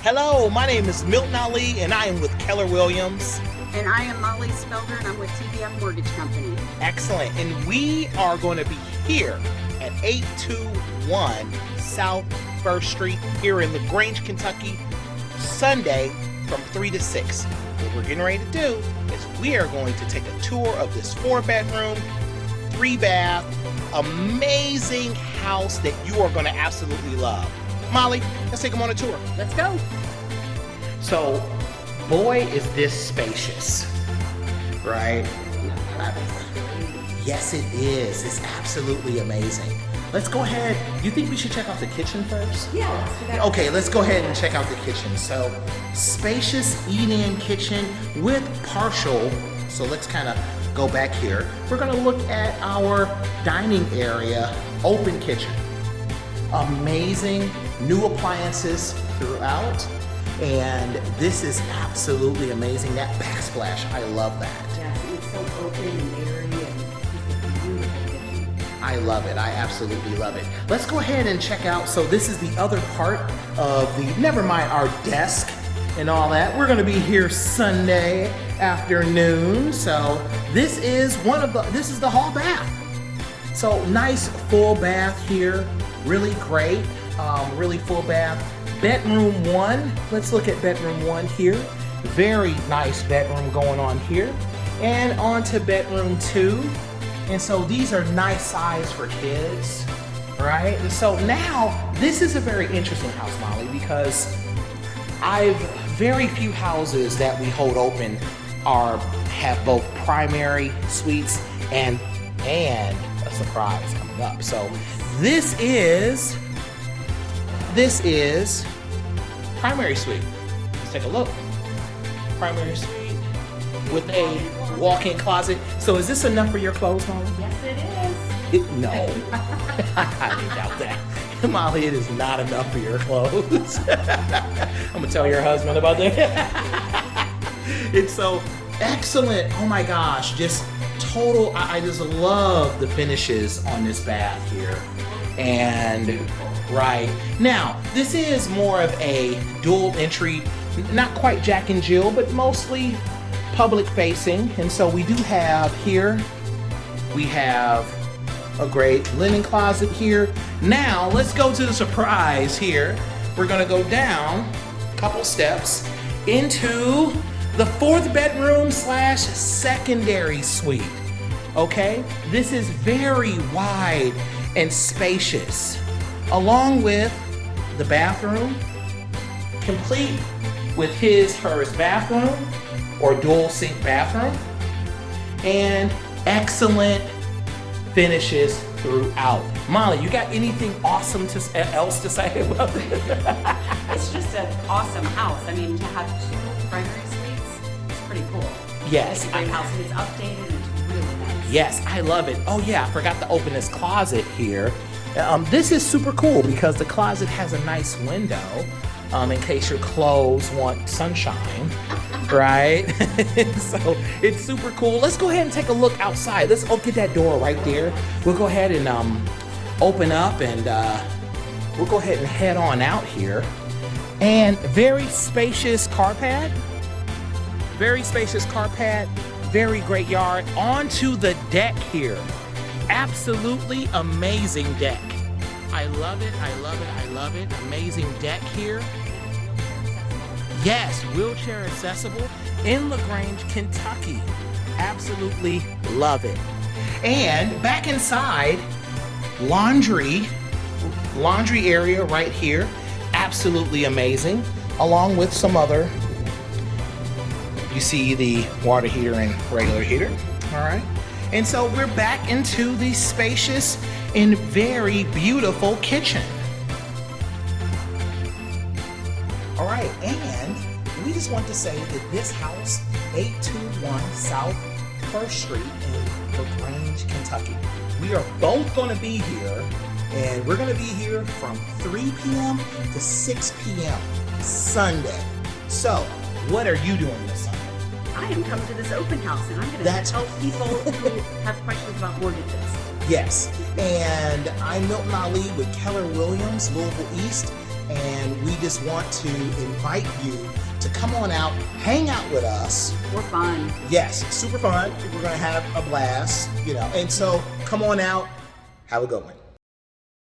Hello, my name is Milton Ali, and I am with Keller Williams. And I am Molly Spelder, and I'm with TBF Mortgage Company. Excellent. And we are going to be here at 821 South 1st Street here in LaGrange, Kentucky, Sunday from 3 to 6. What we're getting ready to do is we are going to take a tour of this 4-bedroom, 3-bath, amazing house that you are going to absolutely love. Molly, let's take them on a tour. Let's go. So, boy, is this spacious, right? Yes, it is. It's absolutely amazing. Let's go ahead. You think we should check out the kitchen first? Yeah, let's do that. Okay, let's go ahead and check out the kitchen. So, spacious eat-in kitchen with partial. So let's kind of go back here. We're gonna look at our dining area, open kitchen. Amazing new appliances throughout. And this is absolutely amazing. That backsplash, I love that. Yes, it's so open and airy, and it's a beautiful kitchen. I love it. I absolutely love it. Let's go ahead and check out. So this is the other part of the, never mind our desk and all that. We're gonna be here Sunday afternoon. So this is this is the hall bath. So nice full bath here. Really great, really full bath. Bedroom 1, let's look at bedroom 1 here. Very nice bedroom going on here. And on to bedroom 2. And so these are nice size for kids, right? And so now, this is a very interesting house, Molly, because very few houses that we hold open have both primary suites and a surprise coming up. So this is primary suite. Let's take a look. Primary suite with a walk-in closet. So is this enough for your clothes, Molly? Yes, it is. No. I highly doubt that. Molly, it is not enough for your clothes. I'm gonna tell your husband about that. It's so excellent. Oh my gosh, just total. I just love the finishes on this bath here. And right now, this is more of a dual entry, not quite Jack and Jill, but mostly public facing. And so we do have here, we have a great linen closet here. Now let's go to the surprise here. We're gonna go down a couple steps into the 4th bedroom / secondary suite. Okay, this is very wide and spacious, along with the bathroom, complete with hers bathroom or dual sink bathroom, and excellent finishes throughout. Molly, you got anything awesome else to say about this? It's just an awesome house. I mean, to have 2 primary suites, it's pretty cool. Yes. It's a great house, and it's updated, and it's really nice. Yes, I love it. Oh yeah, I forgot to open this closet here. This is super cool because the closet has a nice window in case your clothes want sunshine, right? So it's super cool. Let's go ahead and take a look outside. Let's get that door right there. We'll go ahead and open up, and we'll go ahead and head on out here. And very spacious car pad. Very spacious car pad. Very great yard. Onto the deck here. Absolutely amazing deck. I love it, I love it, I love it. Amazing deck here. Yes, wheelchair accessible in LaGrange, Kentucky. Absolutely love it. And back inside, laundry area right here. Absolutely amazing. Along with some other, you see the water heater and regular heater. All right. And so we're back into the spacious and very beautiful kitchen. All right, and we just want to say that this house, 821 South 1st Street in LaGrange, Kentucky. We are both going to be here, and we're going to be here from 3 p.m. to 6 p.m. Sunday. So, what are you doing this Sunday? I am coming to this open house, and I'm going to help people who have questions about mortgages. Yes, and I'm Milton Ali with Keller Williams, Louisville East, and we just want to invite you to come on out, hang out with us. We're fun. Yes, super fun. We're gonna have a blast, and so come on out, have a good one.